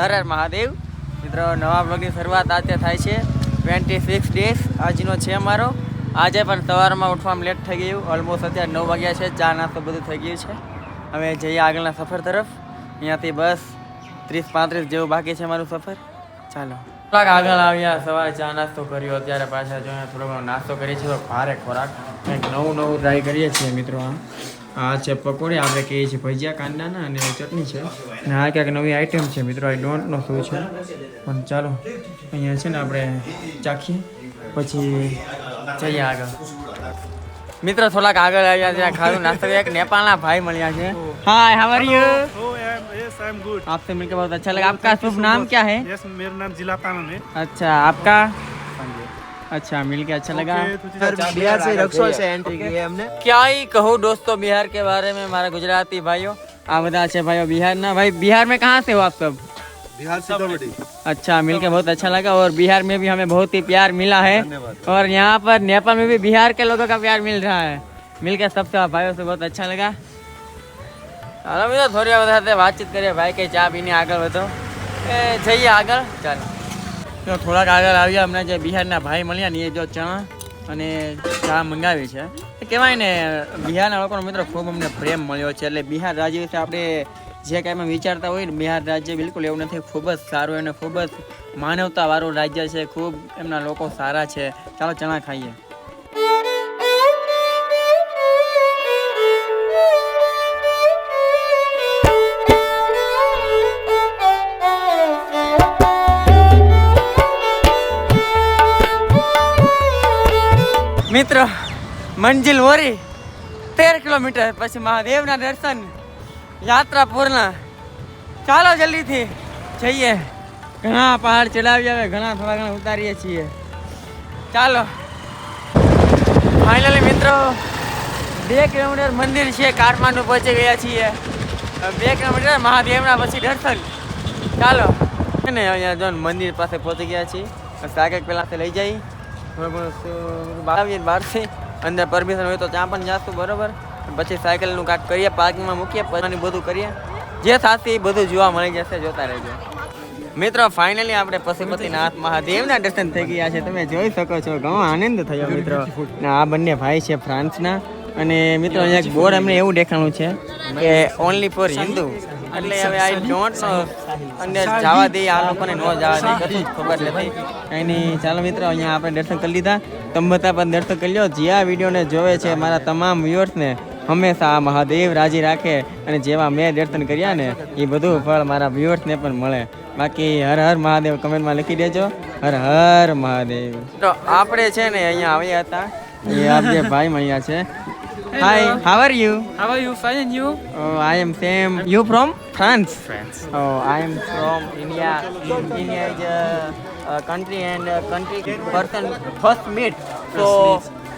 હર હર મહાદેવ મિત્રો, નવા બ્લોગની શરૂઆત આજે થાય છે. 26 ડેઝ આજનો છે અમારો. આજે પણ સવારમાં ઉઠવામાં લેટ થઈ ગયું. ઓલમોસ્ટ અત્યારે 9 વાગ્યા છે. ચા નાસ્તો બધું થઈ ગયું છે. હવે જઈએ આગળના સફર તરફ. અહીંયાથી બસ 30-35 જેવું બાકી છે અમારું સફર. ચાલો થોડાક આગળ આવ્યા, સવારે ચા નાસ્તો કર્યો. અત્યારે પાછા જો થોડો ઘણો નાસ્તો કરીએ છીએ. ભારે ખોરાક કંઈક નવું ટ્રાય કરીએ છીએ મિત્રો. આ છે પકોડી, આપણે કહીએ છીએ ભજીયા કાંદાના, અને ચટણી છે. અને આ ક્યાંક નવી આઈટમ છે મિત્રો. આઈ ડોન્ટ નો શું છે, પણ ચાલો અહીંયા છે ને આપણે ચાખીએ પછી જઈએ આગળ. મિત્રો થોડાક આગળ આવ્યા ત્યાં ખાધું નાસ્તો. એક नेपालના भाई મળ્યા છે. Hi, how are you? Yes I am good. आपसे मिलकर बहुत अच्छा लगा. आपका शुभ नाम क्या है? यस मेरा नाम जिला तानम है. अच्छा, आपका? अच्छा, मिलकर अच्छा लगा. बिहार से रक्सौल से एंट्री की है हमने. क्या ही कहूँ दोस्तों बिहार के बारे में. हमारा गुजराती भाइयों आ બધા છે ભાઈઓ बिहार भाई. बिहार में कहाँ से हो आप सब? बिहार सीतामढ़ी. अच्छा, मिलकर बहुत अच्छा लगा. और बिहार में भी हमें बहुत ही प्यार मिला है. और यहाँ पर नेपाल में भी बिहार के लोगों का प्यार मिल रहा है. मिलकर सबसे भाइयों से बहुत अच्छा लगा. ચાલો મિત્રો થોડી વાર સાથે વાતચીત કરીએ. ભાઈ કે ચા પીને આગળ વધો એ જઈએ આગળ. ચાલો તો થોડાક આગળ આવ્યા. હમણાં જે બિહારના ભાઈ મળ્યા ને એ જો ચણા અને ચા મંગાવી છે. કહેવાય ને બિહારના લોકોનો મિત્રો ખૂબ અમને પ્રેમ મળ્યો છે. એટલે બિહાર રાજ્ય વિશે આપણે જે કાંઈ વિચારતા હોય ને, બિહાર રાજ્ય બિલકુલ એવું નથી. ખૂબ જ સારું અને ખૂબ જ માનવતાવાળું રાજ્ય છે. ખૂબ એમના લોકો સારા છે. ચાલો ચણા ખાઈએ. મિત્રો મંજિલ ઓરી 13 કિલોમીટર પછી મહાદેવના દર્શન, યાત્રા પૂર્ણ. ચાલો જલ્દીથી જઈએ. ઘણા પહાડ ચડાવીએ, હવે ઘણા થોડા ઘણા ઉતારીએ છીએ. ચાલો ફાઇનલી મિત્રો 2 કિલોમીટર મંદિર છે, કાઠમાંડુ પહોંચી ગયા છીએ. 2 કિલોમીટર મહાદેવના પછી દર્શન. ચાલો ને અહીંયા જો મંદિર પાસે પહોંચી ગયા છીએ. સાકેક પહેલાં લઈ જઈ બહારથી અંદર પરમિશન હોય તો ત્યાં પણ જાશું બરોબર. પછી સાયકલનું કાંઈક કરીએ, પાર્કિંગમાં મૂકીએ, પછી બધું કરીએ. જે સાથે બધું જોવા મળી જશે, જોતા રહેજો મિત્રો. ફાઇનલી આપણે પશુપતિનાથ મહાદેવના દર્શન થઈ ગયા છે. તમે જોઈ શકો છો, ઘણો આનંદ થયો મિત્રો. ને આ બંને ભાઈ છે ફ્રાન્સના. અને મિત્રો અહીંયા એક બોર્ડ અમને એવું દેખાણું છે કે ઓનલી ફોર હિન્દુ. એટલે હવે આઈ ડોન્ટ નો અંદર જવા દઈએ, આ લોકોને ન જવા દઈએ, કશું ખબર નથી. કંઈ નહીં. ચાલો મિત્રો અહીંયા આપણે દર્શન કરી લીધા. તમે બધા પણ દર્શન કરી લો. જે આ વિડીયોને જોવે છે મારા તમામ વ્યુઅર્સને હંમેશા આ મહાદેવ રાજી રાખે. અને જેવા મેં દર્શન કર્યા ને એ બધું ફળ મારા વ્યુઅર્સને પણ મળે. બાકી હર હર મહાદેવ કમેન્ટમાં લખી દેજો. હર હર મહાદેવ. તો આપણે છે ને અહીંયા આવ્યા હતા. એ આ જે ભાઈ મળ્યા છે. Hi, how are you? How are you? Fine, and you? Oh, I am same. You from France? France. Oh, I am from India. India is a country and a country person first meet.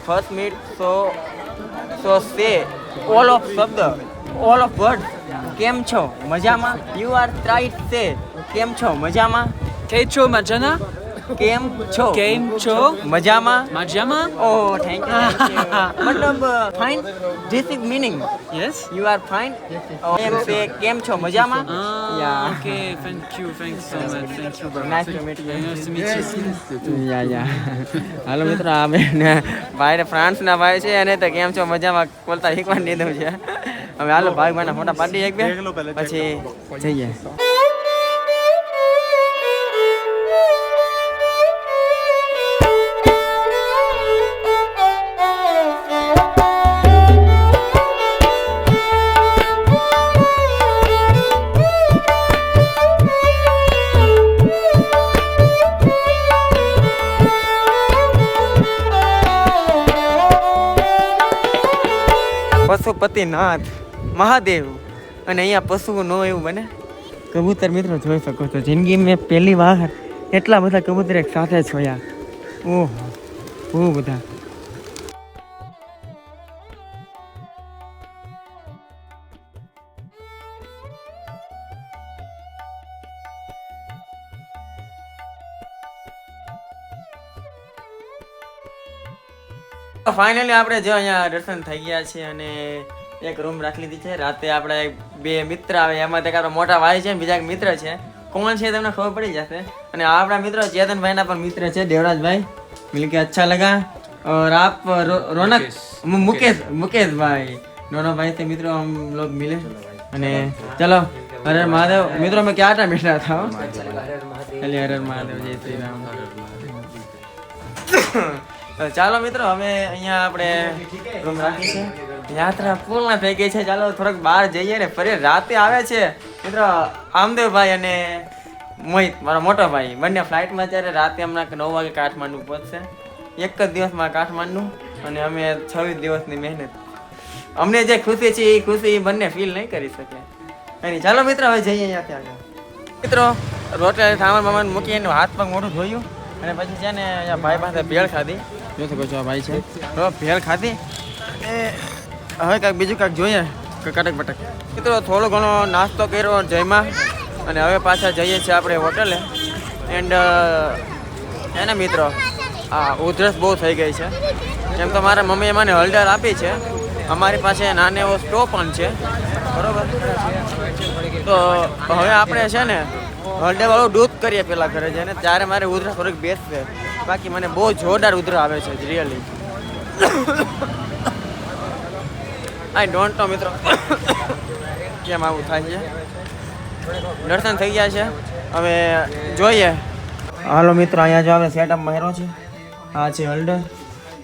First meet. So say all of શબ્દ, all of words. કેમ છો? મજામાં? You are try to say કેમ છો? મજામાં? Kecho Majana? કેમ છો? Game Cho? મજામાં? Majama? Oh, thank you. મતલબ fine. This is meaning. Yes? You are fine. Oh, I am say કેમ છો? મજામાં? Yeah. Okay, thank you so much. Thank you, bro. Nice to meet you. Nice to meet you. Yeah. હાલો મિત્રો, આ બેન ભાઈ ફ્રાન્સના ભાઈ છે. અને તો કેમ છો? મજામાં બોલતા શીખવા દીધું છે. હવે હાલો ભાઈ ભાઈના ફોટા પાડી એક બે પછી જઈએ. પશુપતિનાથ મહાદેવ. અને અહીંયા પશુઓ ન એવું બને. કબૂતર મિત્રો જોઈ શકો છો, જિંદગી મેં પહેલી વાર એટલા બધા કબૂતર એક સાથે જોયા. ઓહો, બહુ બધા. ફાઇનલી આપણે જો અહીંયા દર્શન થઈ ગયા છે. અને એક રૂમ રાખી લીધી છે. રાતે આપણે બે મિત્ર આવે, એમાં એક આપણો મોટા ભાઈ છે, બીજા એક મિત્ર છે. કોણ છે તમને ખબર પડી જશે. અને આ આપણા મિત્રો ચેતનભાઈના પણ મિત્ર છે દેવરાજભાઈ. મિલકે અચ્છા લગા. और आप रौनक मुकेश भाई दोनों भाई से मित्रों हम लोग मिले. અને ચલો હર હર મહાદેવ મિત્રો મેં ક્યાં ટાઈમ બેઠા હતા ચલિए હર હર મહાદેવ જય શ્રી રામ. ચાલો મિત્રો હવે અહીંયા આપણે રૂમ રાખી છે. યાત્રા પૂર્ણ થઈ ગઈ છે. ચાલો થોડોક બહાર જઈએ ને ફરી રાતે આવે છે મિત્રો આમદેવભાઈ અને મોહિત મારો મોટો ભાઈ બંને ફ્લાઇટમાં અત્યારે રાતે હમણાં 9 વાગે કાઠમાંડુ પહોંચશે. એક જ દિવસમાં કાઠમાંડુ અને અમે 26 દિવસની મહેનત. અમને જે ખુશી છે એ ખુશી બંને ફીલ નહીં કરી શકે. એની ચાલો મિત્રો હવે જઈએ અહીંયાથી આગળ. મિત્રો રોટલી સામાન બામાન મૂકી એનું હાથ પગ મોઢું ધોયું અને પછી છે ને અહીંયા ભાઈ પાસે ભેળ ખાધી. જો શકો છો આ ભાઈ છે તો ભેળ ખાધી અને હવે કાંઈક બીજું કાંઈક જોઈએ કટક બટક. મિત્રો થોડો ઘણો નાસ્તો કર્યો જયમાં અને હવે પાછા જઈએ છીએ આપણે હોટલે. એન્ડ એને મિત્રો હા ઉધરસ બહુ થઈ ગઈ છે. એમ તો મારા મમ્મીએ મને હળદર આપી છે. અમારી પાસે નાનો એવો સ્ટોવ પણ છે બરોબર. તો હવે આપણે છે ને હળદરવાળું દૂધ કરીએ પેલા ઘરે જઈને ત્યારે મારે ઉધરસ થોડીક બેસશે. બાકી મને બહુ જોરદાર ઉધરસ આવે છે રિયલી. આઈ ડોન્ટ નો મિત્રો કેમ આવું થાય છે. દર્શન થઈ ગયા છે હવે જોઈએ. હાલો મિત્રો અહીંયા જો અમે સેટઅપ માર્યો છે. આ છે હળદર.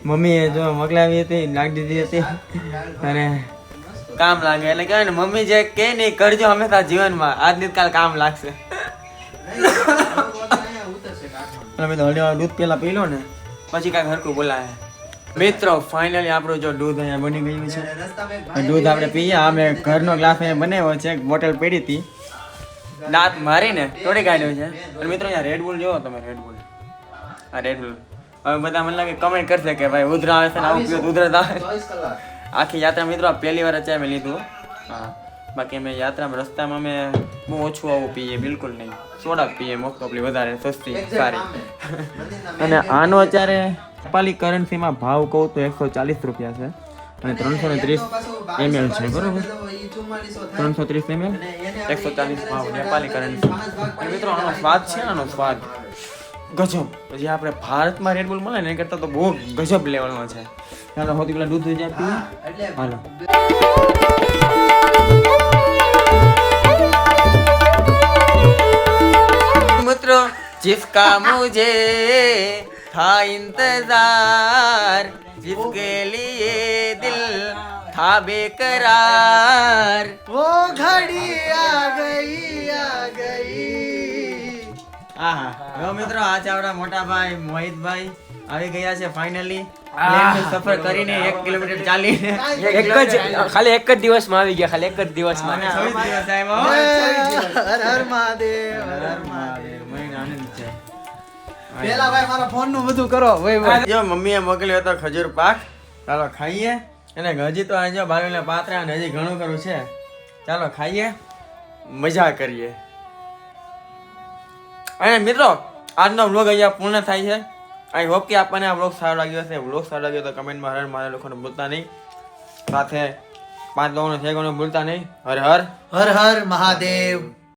મમ્મીએ જો મોકલાવી હતી નાખી દીધી હતી અને કામ લાગે એટલે કહેવાય ને મમ્મી જે કહે ને એ કરજો હંમેશા જીવનમાં આજ નહીં કાલ કામ લાગશે. હળદર દૂધ પેલા પી લો ને પછી કાંઈક હરખું બોલાય. મિત્રો ફાઇનલી આપણું જો દૂધ અહીંયા બની ગયું છે. દૂધ આપણે પીએ. અમે ઘરનો ગ્લાસ અહીંયા બનાવ્યો છે. એક બોટલ પડી હતી દાંત મારીને તોડી કાઢ્યો છે. અને મિત્રો અહીંયા રેડબુલ જોવો તમે રેડબુલ. આ રેડબુલ હવે બધા મને લાગે કમેન્ટ કરશે કે ભાઈ ઉધરા આવે છે ને આવું પીવું ઉધરસ આવે. આખી યાત્રા મિત્રો પહેલી વાર જ મેં લીધું. હા બાકી અમે યાત્રામાં રસ્તામાં અમે બહુ ઓછું આવું પીએ બિલકુલ નહીં. સોડા પીએ મોસ્ટ ઓફલી વધારે સસ્તી સારી. અને આનો અત્યારે નેપાળી કરન્સીમાં ભાવ કહું તો 140 રૂપિયા છે અને 330 ml છે બરોબર. 330 ml 140 ભાવ નેપાળી કરન્સી. અને મિત્રો આનો સ્વાદ છે આનો સ્વાદ ગજબ. પછી આપણે ભારતમાં રેડબુલ મળે ને એ કરતાં તો બહુ ગજબ લેવલનો છે. ચાલો સૌથી પહેલા દૂધ થઈ જાય પીએ. હાલો મિત્રો जिसका मुझे था इंतजार जिसके लिए दिल था बेकरार वो घड़ी आ गई. આહા હવે મિત્રો આ છે આપણા મોટા ભાઈ મોહિતભાઈ આવી ગયા છે ફાઇનલી. પ્લેનનો સફર કરીને 1 કિલોમીટર ચાલીને ખાલી એક જ દિવસમાં આવી ગયા. ખાલી એક જ દિવસમાં 26 દિવસ આવ્યો. હર હર મહાદેવ. હર હર મહાદેવ. મને આનંદ છે. પેલા ભાઈ મારા ફોન નું બધું કરો. જો મમ્મીએ મોકલ્યો હતો ખજૂર પાક. ચાલો ખાઈએ. અને હજી તો આ જો બારેલા પાત્રા અને હજી ઘણું ખરું છે. ચાલો ખાઈએ મજા કરીએ. અને મિત્રો આજનો વ્લોગ અહીંયા પૂર્ણ થાય છે. આઈ હોપ કે આપણને આ વ્લોગ સારો લાગ્યો હશે. વ્લોગ સારો લાગ્યો તો કમેન્ટમાં હર મારા લોકોને ભૂલતા નહીં. સાથે 5 લોકોને શેર કરવાનું ભૂલતા નહીં. હર હર હર હર મહાદેવ.